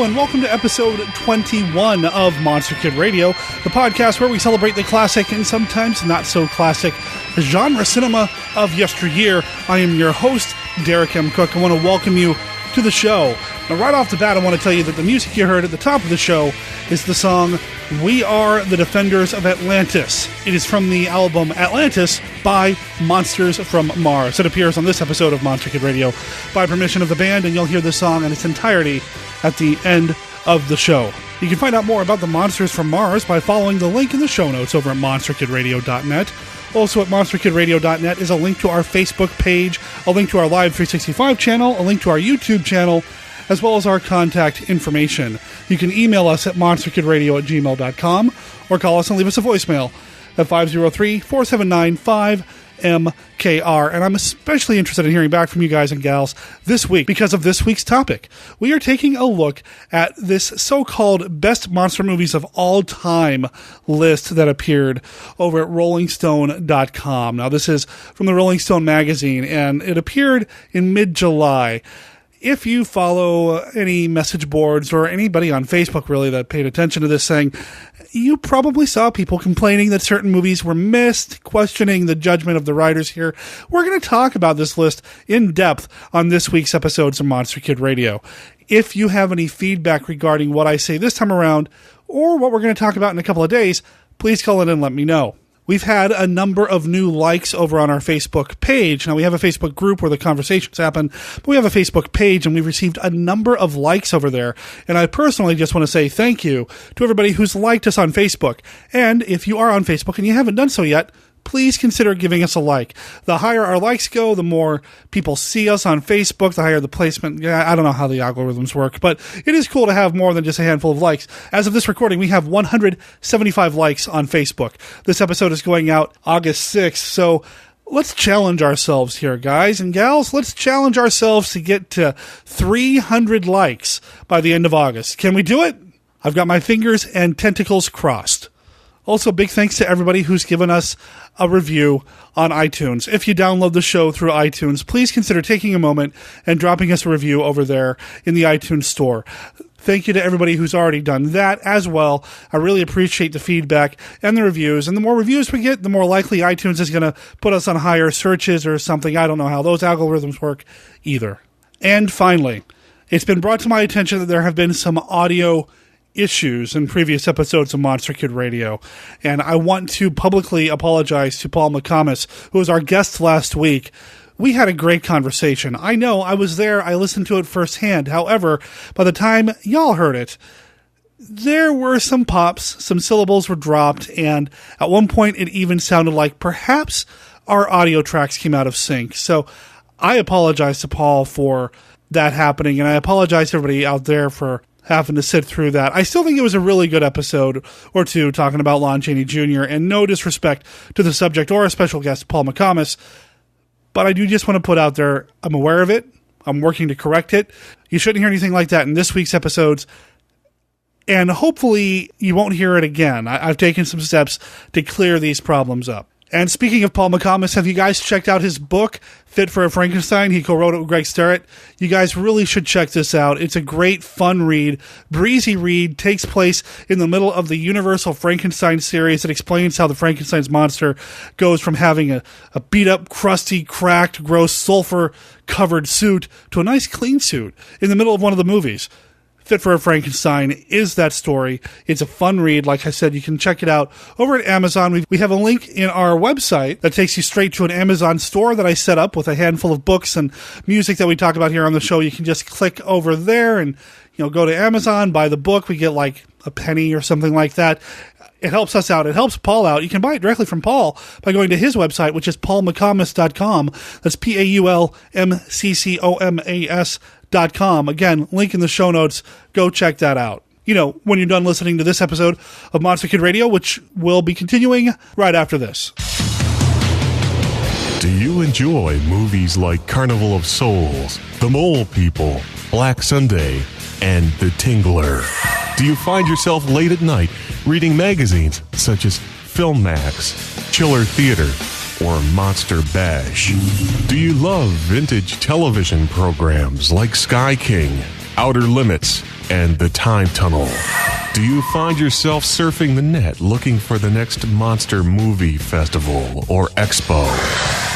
and welcome to episode 21 of Monster Kid Radio, the podcast where we celebrate the classic and sometimes not so classic genre cinema of yesteryear. I am your host, Derek M. Cook. I want to welcome you to the show. Now, right off the bat, I want to tell you that the music you heard at the top of the show is the song We Are the Defenders of Atlantis. It is from the album Atlantis by Monsters from Mars. It appears on this episode of Monster Kid Radio by permission of the band, and you'll hear the song in its entirety at the end of the show. You can find out more about the Monsters from Mars by following the link in the show notes over at monsterkidradio.net. Also at monsterkidradio.net is a link to our Facebook page, a link to our Live 365 channel, a link to our YouTube channel, as well as our contact information. You can email us at monsterkidradio@gmail.com or call us and leave us a voicemail at 503-479-5MKR. And I'm especially interested in hearing back from you guys and gals this week because of this week's topic. We are taking a look at this so-called best monster movies of all time list that appeared over at rollingstone.com. Now, this is from the Rolling Stone magazine, and it appeared in mid-July. If you follow any message boards or anybody on Facebook really that paid attention to this thing, you probably saw people complaining that certain movies were missed, questioning the judgment of the writers here. We're going to talk about this list in depth on this week's episodes of Monster Kid Radio. If you have any feedback regarding what I say this time around, or what we're going to talk about in a couple of days, please call in and let me know. We've had a number of new likes over on our Facebook page. Now, we have a Facebook group where the conversations happen, but we have a Facebook page, and we've received a number of likes over there. And I personally just want to say thank you to everybody who's liked us on Facebook. And if you are on Facebook and you haven't done so yet, please consider giving us a like. The higher our likes go, the more people see us on Facebook, the higher the placement. Yeah, I don't know how the algorithms work, but it is cool to have more than just a handful of likes. As of this recording, we have 175 likes on Facebook. This episode is going out August 6th, so let's challenge ourselves here, guys and gals. Let's challenge ourselves to get to 300 likes by the end of August. Can we do it? I've got my fingers and tentacles crossed. Also, big thanks to everybody who's given us a review on iTunes. If you download the show through iTunes, please consider taking a moment and dropping us a review over there in the iTunes store. Thank you to everybody who's already done that as well. I really appreciate the feedback and the reviews. And the more reviews we get, the more likely iTunes is going to put us on higher searches or something. I don't know how those algorithms work either. And finally, it's been brought to my attention that there have been some audio issues in previous episodes of Monster Kid Radio, and I want to publicly apologize to Paul McComas, who was our guest last week. We had a great conversation. I know, I was there, I listened to it firsthand. However, by the time y'all heard it, there were some pops, some syllables were dropped, and at one point it even sounded like perhaps our audio tracks came out of sync. So I apologize to Paul for that happening, and I apologize to everybody out there for having to sit through that. I still think it was a really good episode or two talking about Lon Chaney Jr., and no disrespect to the subject or our special guest, Paul McComas, but I do just want to put out there, I'm aware of it. I'm working to correct it. You shouldn't hear anything like that in this week's episodes, and hopefully you won't hear it again. I've taken some steps to clear these problems up. And speaking of Paul McComas, have you guys checked out his book, Fit for a Frankenstein? He co-wrote it with Greg Sterrett. You guys really should check this out. It's a great, fun read, breezy read, takes place in the middle of the Universal Frankenstein series. It explains how the Frankenstein's monster goes from having a beat-up, crusty, cracked, gross, sulfur-covered suit to a nice, clean suit in the middle of one of the movies. Fit for a Frankenstein is that story. It's a fun read. Like I said, you can check it out over at Amazon. We have a link in our website that takes you straight to an Amazon store that I set up with a handful of books and music that we talk about here on the show. You can just click over there and go to Amazon, buy the book. We get like a penny or something like that. It helps us out. It helps Paul out. You can buy it directly from Paul by going to his website, which is paulmccomas.com. That's PaulMccomas.com. Again, link in the show notes. Go check that out. When you're done listening to this episode of Monster Kid Radio, which will be continuing right after this. Do you enjoy movies like Carnival of Souls, The Mole People, Black Sunday, and The Tingler? Do you find yourself late at night reading magazines such as Film Max, Chiller Theater, or Monster Bash? Do you love vintage television programs like Sky King, Outer Limits, and The Time Tunnel. Do you find yourself surfing the net looking for the next Monster Movie Festival or Expo?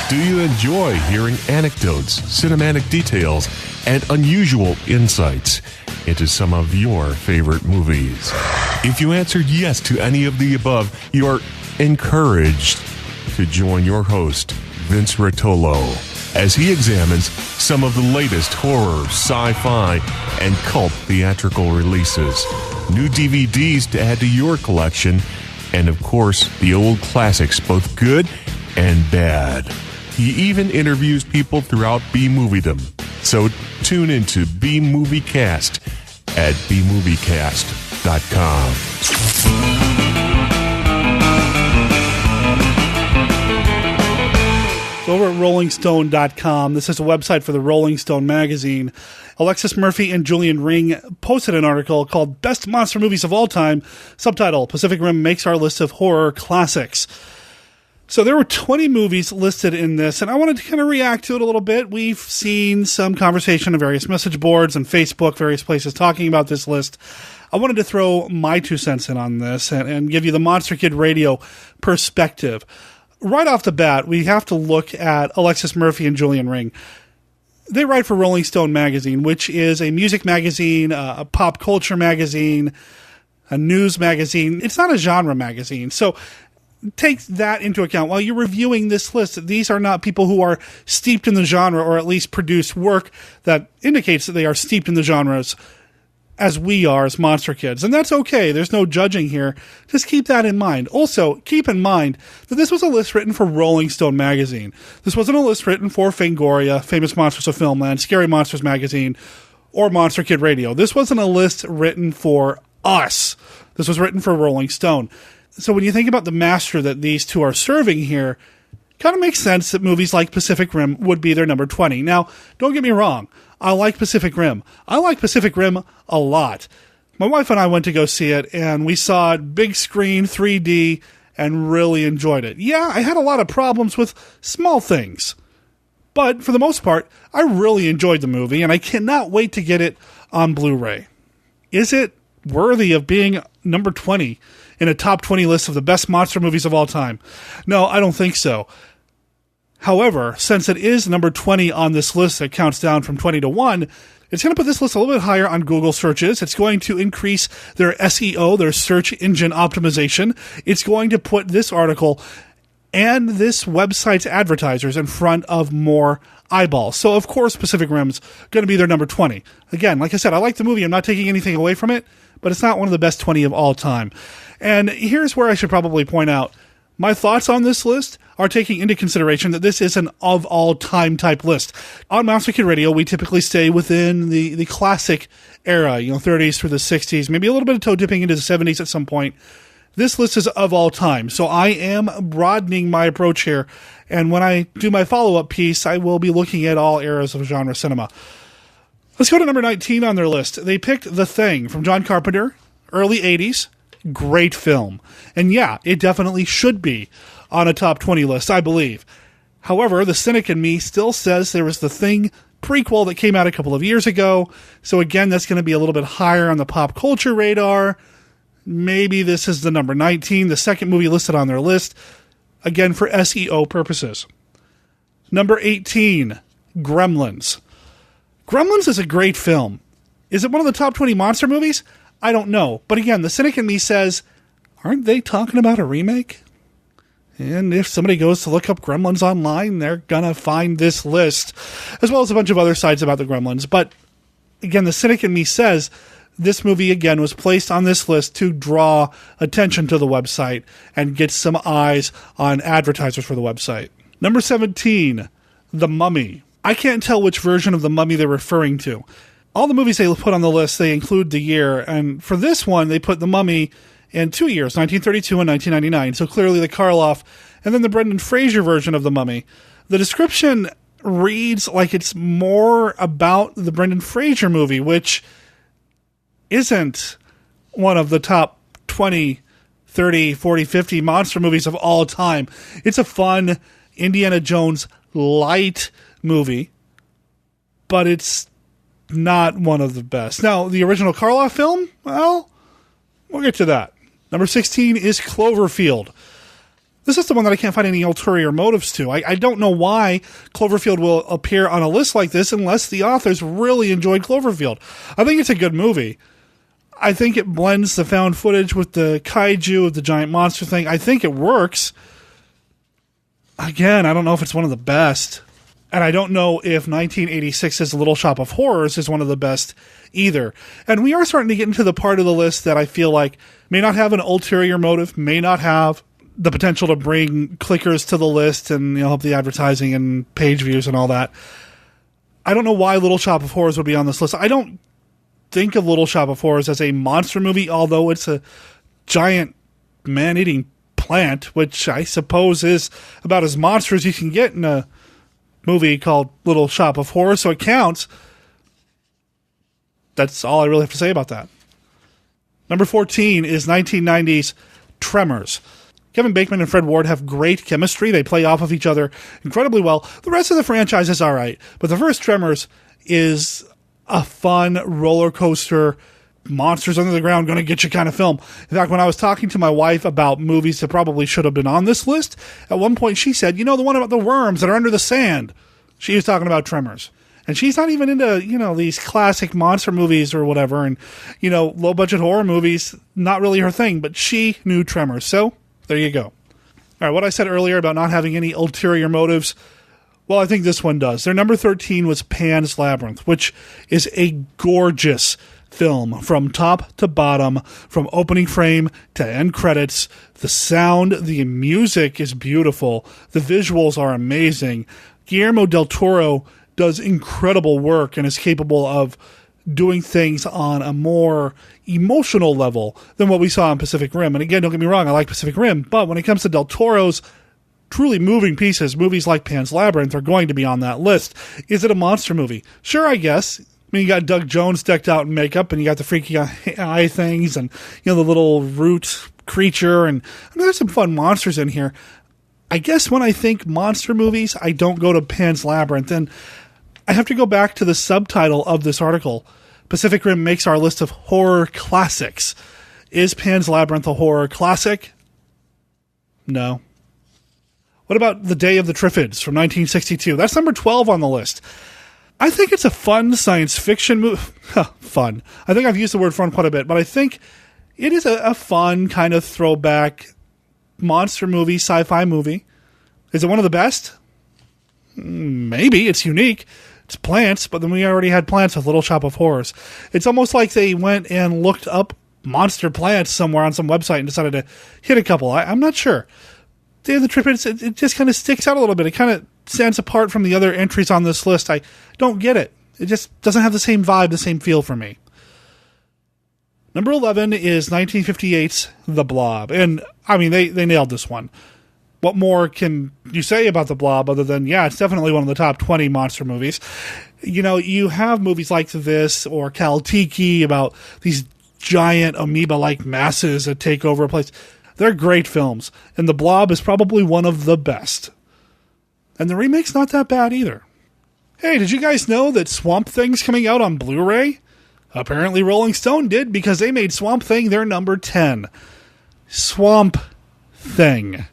Do you enjoy hearing anecdotes, cinematic details, and unusual insights into some of your favorite movies? If you answered yes to any of the above, you are encouraged to join your host, Vince Rotolo, as he examines some of the latest horror, sci-fi, and cult theatrical releases, new DVDs to add to your collection, and of course, the old classics, both good and bad. He even interviews people throughout B-Moviedom. So tune into B-Movie Cast at bmoviecast.com. Over at rollingstone.com, this is a website for the Rolling Stone magazine. Alexis Murphy and Julian Ring posted an article called Best Monster Movies of All Time, subtitle, Pacific Rim Makes Our List of Horror Classics. So there were 20 movies listed in this, and I wanted to kind of react to it a little bit. We've seen some conversation on various message boards and Facebook, various places talking about this list. I wanted to throw my 2 cents in on this and give you the Monster Kid Radio perspective. Right off the bat, we have to look at Alexis Murphy and Julian Ring. They write for Rolling Stone magazine, which is a music magazine, a pop culture magazine, a news magazine. It's not a genre magazine. So take that into account. While you're reviewing this list, these are not people who are steeped in the genre or at least produce work that indicates that they are steeped in the genres as we are as Monster Kids. And that's okay. There's no judging here. Just keep that in mind. Also, keep in mind that this was a list written for Rolling Stone magazine. This wasn't a list written for Fangoria, Famous Monsters of Filmland, Scary Monsters magazine, or Monster Kid Radio. This wasn't a list written for us. This was written for Rolling Stone. So when you think about the master that these two are serving here, kind of makes sense that movies like Pacific Rim would be their number 20. Now, don't get me wrong. I like Pacific Rim. I like Pacific Rim a lot. My wife and I went to go see it, and we saw it big screen, 3D, and really enjoyed it. Yeah, I had a lot of problems with small things. But for the most part, I really enjoyed the movie, and I cannot wait to get it on Blu-ray. Is it worthy of being number 20 in a top 20 list of the best monster movies of all time? No, I don't think so. However, since it is number 20 on this list that counts down from 20 to 1, it's going to put this list a little bit higher on Google searches. It's going to increase their SEO, their search engine optimization. It's going to put this article and this website's advertisers in front of more eyeballs. So, of course, Pacific Rim's going to be their number 20. Again, like I said, I like the movie. I'm not taking anything away from it, but it's not one of the best 20 of all time. And here's where I should probably point out, my thoughts on this list are taking into consideration that this is an of-all-time type list. On Monster Kid Radio, we typically stay within the classic era, 30s through the 60s, maybe a little bit of toe-dipping into the 70s at some point. This list is of all time, so I am broadening my approach here, and when I do my follow-up piece, I will be looking at all eras of genre cinema. Let's go to number 19 on their list. They picked The Thing from John Carpenter, early 80s. Great film. And yeah, it definitely should be on a top 20 list, I believe. However, the cynic in me still says there was The Thing prequel that came out a couple of years ago. So again, that's going to be a little bit higher on the pop culture radar. Maybe this is the number 19, the second movie listed on their list. Again, for SEO purposes. Number 18, Gremlins. Gremlins is a great film. Is it one of the top 20 monster movies? I don't know. But again, the cynic in me says, aren't they talking about a remake? And if somebody goes to look up Gremlins online, they're going to find this list, as well as a bunch of other sites about the Gremlins. But again, the cynic in me says this movie, again, was placed on this list to draw attention to the website and get some eyes on advertisers for the website. Number 17, The Mummy. I can't tell which version of The Mummy they're referring to. All the movies they put on the list, they include the year. And for this one, they put The Mummy in 2 years, 1932 and 1999. So clearly the Karloff and then the Brendan Fraser version of The Mummy. The description reads like it's more about the Brendan Fraser movie, which isn't one of the top 20, 30, 40, 50 monster movies of all time. It's a fun Indiana Jones light movie, but it's not one of the best. Now, the original Karloff film, well, we'll get to that. Number 16 is Cloverfield. This is the one that I can't find any ulterior motives to. I don't know why Cloverfield will appear on a list like this unless the authors really enjoyed Cloverfield. I think it's a good movie. I think it blends the found footage with the kaiju, the giant monster thing. I think it works. Again, I don't know if it's one of the best. And I don't know if 1986's Little Shop of Horrors is one of the best either. And we are starting to get into the part of the list that I feel like may not have an ulterior motive, may not have the potential to bring clickers to the list and help the advertising and page views and all that. I don't know why Little Shop of Horrors would be on this list. I don't think of Little Shop of Horrors as a monster movie, although it's a giant man-eating plant, which I suppose is about as monster as you can get in a movie called Little Shop of Horrors, so it counts. That's all I really have to say about that. Number 14 is 1990's Tremors. Kevin Bacon and Fred Ward have great chemistry. They play off of each other incredibly well. The rest of the franchise is all right, but the first Tremors is a fun roller coaster, monsters under the ground, going to get you kind of film. In fact, when I was talking to my wife about movies that probably should have been on this list, at one point she said, the one about the worms that are under the sand. She was talking about Tremors. And she's not even into, these classic monster movies or whatever, and, low-budget horror movies, not really her thing, but she knew Tremors. So, there you go. All right, what I said earlier about not having any ulterior motives, well, I think this one does. Their number 13 was Pan's Labyrinth, which is a gorgeous film from top to bottom, from opening frame to end credits. The sound, the music is beautiful. The visuals are amazing. Guillermo del Toro does incredible work and is capable of doing things on a more emotional level than what we saw in Pacific Rim. And again, don't get me wrong, I like Pacific Rim, but when it comes to del Toro's truly moving pieces, movies like Pan's Labyrinth are going to be on that list. Is it a monster movie? Sure, I guess. I mean, you got Doug Jones decked out in makeup, and you got the freaky eye things, and the little root creature, and there's some fun monsters in here. I guess when I think monster movies, I don't go to Pan's Labyrinth, and I have to go back to the subtitle of this article. Pacific Rim makes our list of horror classics. Is Pan's Labyrinth a horror classic? No. What about The Day of the Triffids from 1962? That's number 12 on the list. I think it's a fun science fiction movie. Fun. I think I've used the word fun quite a bit, but I think it is a fun kind of throwback monster movie, sci-fi movie. Is it one of the best? Maybe. It's unique. It's plants, but then we already had plants with Little Shop of Horrors. It's almost like they went and looked up monster plants somewhere on some website and decided to hit a couple. I'm not sure. Day of the Triffids, it just kind of sticks out a little bit. It kind of stands apart from the other entries on this list. I don't get it. It just doesn't have the same vibe, the same feel for me. Number 11 is 1958's The Blob. And, I mean, they nailed this one. What more can you say about The Blob other than, yeah, it's definitely one of the top 20 monster movies. You have movies like this or Kal-Tiki about these giant amoeba-like masses that take over a place. They're great films, and The Blob is probably one of the best. And the remake's not that bad either. Hey, did you guys know that Swamp Thing's coming out on Blu-ray? Apparently Rolling Stone did, because they made Swamp Thing their number 10. Swamp Thing.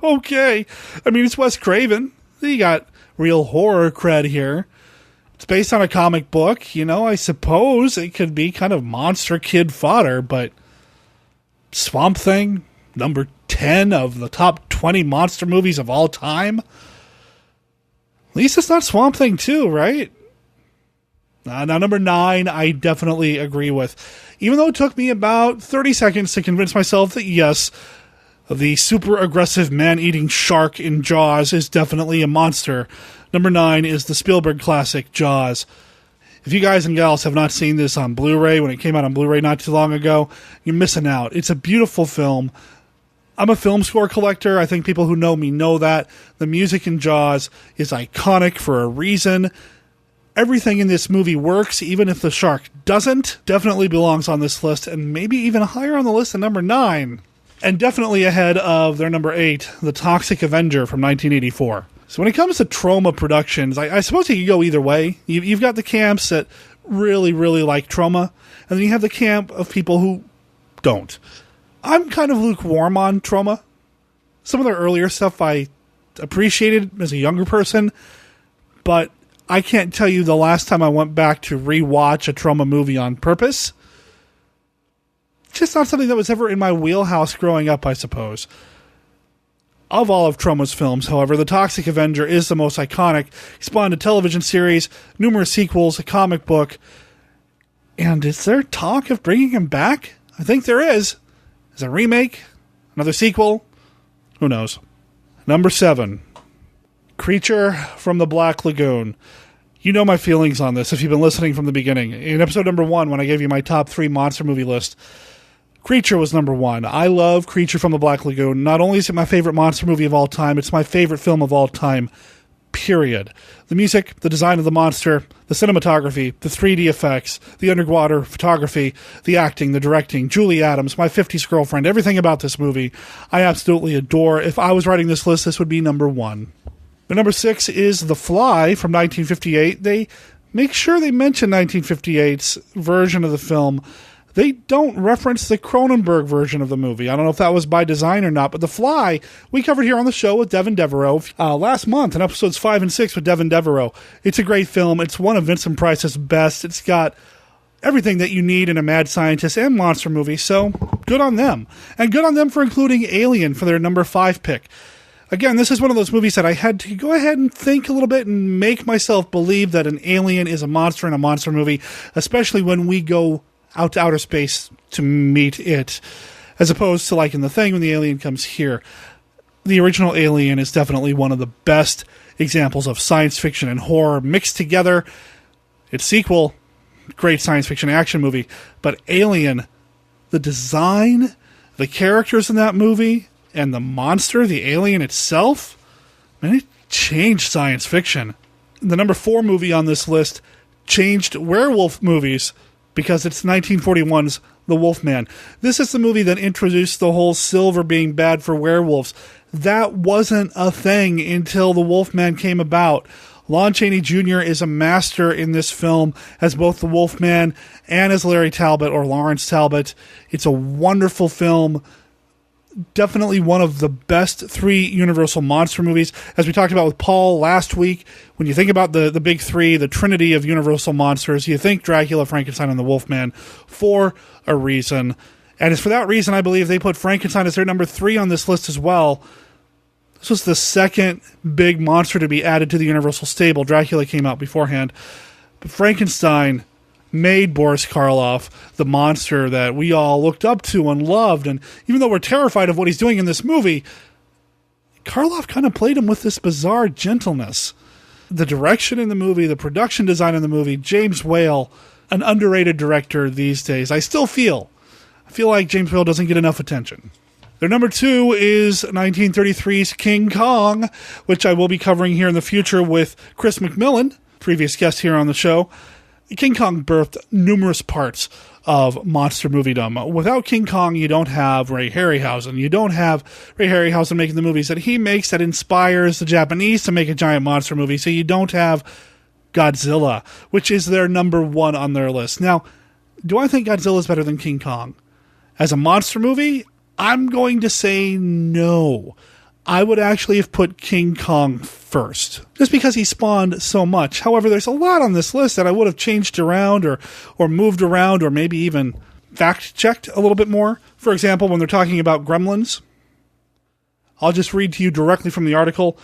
Okay. I mean, it's Wes Craven. You got real horror cred here. It's based on a comic book. I suppose it could be kind of Monster Kid fodder, but Swamp Thing, number 10 of the top 20 monster movies of all time? At least it's not Swamp Thing 2, right? Now, number 9, I definitely agree with. Even though it took me about 30 seconds to convince myself that, yes, the super aggressive man-eating shark in Jaws is definitely a monster. Number 9 is the Spielberg classic, Jaws. If you guys and gals have not seen this on Blu-ray, when it came out on Blu-ray not too long ago, you're missing out. It's a beautiful film. I'm a film score collector. I think people who know me know that. The music in Jaws is iconic for a reason. Everything in this movie works, even if the shark doesn't. Definitely belongs on this list, and maybe even higher on the list than number 9. And definitely ahead of their number 8, The Toxic Avenger from 1984. So when it comes to Troma productions, I suppose you could go either way. You've got the camps that really, really like Troma, and then you have the camp of people who don't. I'm kind of lukewarm on Troma. Some of their earlier stuff I appreciated as a younger person, but I can't tell you the last time I went back to rewatch a Troma movie on purpose. Just not something that was ever in my wheelhouse growing up, I suppose. Of all of Troma's films, however, The Toxic Avenger is the most iconic. He spawned a television series, numerous sequels, a comic book. And is there talk of bringing him back? I think there is. Is a remake? Another sequel? Who knows? Number 7. Creature from the Black Lagoon. You know my feelings on this if you've been listening from the beginning. In episode number 1, when I gave you my top 3 monster movie list, Creature was number 1. I love Creature from the Black Lagoon. Not only is it my favorite monster movie of all time, it's my favorite film of all time, period. The music, the design of the monster, the cinematography, the 3D effects, the underwater photography, the acting, the directing, Julie Adams, my 50s girlfriend, everything about this movie, I absolutely adore. If I was writing this list, this would be number 1. The number 6 is The Fly from 1958. They make sure they mention 1958's version of the film. They don't reference the Cronenberg version of the movie. I don't know if that was by design or not, but The Fly, we covered here on the show with Devin Devereaux last month in episodes 5 and 6 with Devin Devereaux. It's a great film. It's one of Vincent Price's best. It's got everything that you need in a mad scientist and monster movie, so good on them. And good on them for including Alien for their number 5 pick. Again, this is one of those movies that I had to go ahead and think a little bit and make myself believe that an alien is a monster in a monster movie, especially when we go out to outer space to meet it, as opposed to like in The Thing when the alien comes here. The original Alien is definitely one of the best examples of science fiction and horror mixed together. Its sequel, great science fiction action movie, but Alien, the design, the characters in that movie, and the monster, the alien itself, man, it changed science fiction. The number 4 movie on this list changed werewolf movies because it's 1941's The Wolfman. This is the movie that introduced the whole silver being bad for werewolves. That wasn't a thing until The Wolfman came about. Lon Chaney Jr. is a master in this film as both the Wolfman and as Larry Talbot or Lawrence Talbot. It's a wonderful film. Definitely one of the best 3 Universal monster movies. As we talked about with Paul last week, when you think about the big 3, the trinity of Universal monsters, you think Dracula, Frankenstein, and the Wolfman for a reason. And it's for that reason I believe they put Frankenstein as their number 3 on this list as well. This was the second big monster to be added to the Universal stable. Dracula came out beforehand. But Frankenstein made Boris Karloff the monster that we all looked up to and loved. And even though we're terrified of what he's doing in this movie, Karloff kind of played him with this bizarre gentleness. The direction in the movie, the production design in the movie, James Whale, an underrated director these days. I feel like James Whale doesn't get enough attention. Their number 2 is 1933's King Kong, which I will be covering here in the future with Chris McMillan, previous guest here on the show. King Kong birthed numerous parts of monster moviedom. Without King Kong, you don't have Ray Harryhausen. You don't have Ray Harryhausen making the movies that he makes that inspires the Japanese to make a giant monster movie. So you don't have Godzilla, which is their number 1 on their list. Now, do I think Godzilla is better than King Kong? As a monster movie, I'm going to say no. I would actually have put King Kong first, just because he spawned so much. However, there's a lot on this list that I would have changed around or moved around or maybe even fact-checked a little bit more. For example, when they're talking about gremlins, I'll just read to you directly from the article.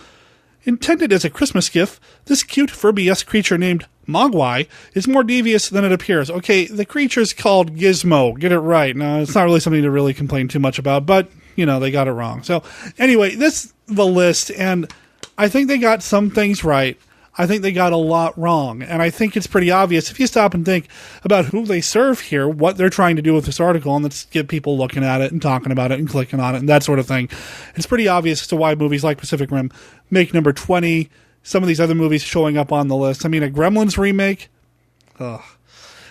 Intended as a Christmas gift, this cute Furby-esque creature named Mogwai is more devious than it appears. Okay, the creature's called Gizmo. Get it right. Now, it's not really something to really complain too much about, but they got it wrong. So anyway, this the list, and I think they got some things right. I think they got a lot wrong, and I think it's pretty obvious if you stop and think about who they serve here, what they're trying to do with this article, and let's get people looking at it and talking about it and clicking on it and that sort of thing. It's pretty obvious as to why movies like Pacific Rim make number 20. Some of these other movies showing up on the list. I mean, a Gremlins remake. Ugh.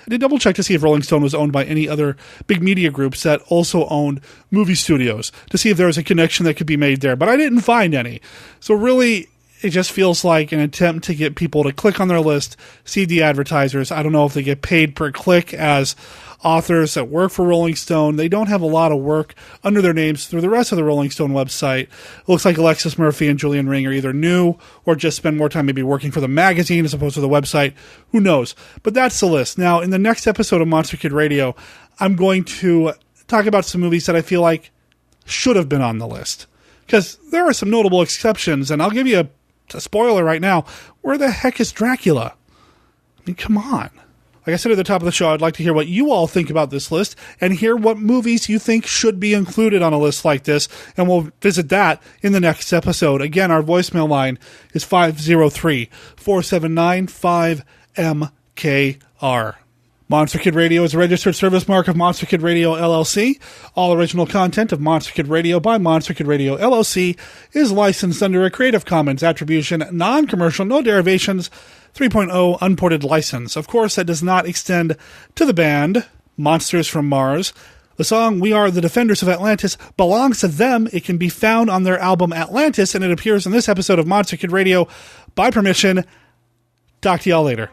I did double check to see if Rolling Stone was owned by any other big media groups that also owned movie studios to see if there was a connection that could be made there, but I didn't find any. So really, it just feels like an attempt to get people to click on their list, see the advertisers. I don't know if they get paid per click as authors that work for Rolling Stone. They don't have a lot of work under their names through the rest of the Rolling Stone website. It looks like Alexis Murphy and Julian Ring are either new or just spend more time maybe working for the magazine as opposed to the website. Who knows? But that's the list. Now, in the next episode of Monster Kid Radio, I'm going to talk about some movies that I feel like should have been on the list. Because there are some notable exceptions, and I'll give you a spoiler right now. Where the heck is Dracula? I mean, come on. Like I said at the top of the show, I'd like to hear what you all think about this list and hear what movies you think should be included on a list like this, and we'll visit that in the next episode. Again, our voicemail line is 503-479-5MKR. Monster Kid Radio is a registered service mark of Monster Kid Radio LLC. All original content of Monster Kid Radio by Monster Kid Radio LLC is licensed under a Creative Commons Attribution, Non-Commercial, No Derivations, 3.0 Unported license. Of course, that does not extend to the band Monsters from Mars. The song We Are the Defenders of Atlantis belongs to them. It can be found on their album Atlantis, and it appears in this episode of Monster Kid Radio by permission. Talk to y'all later.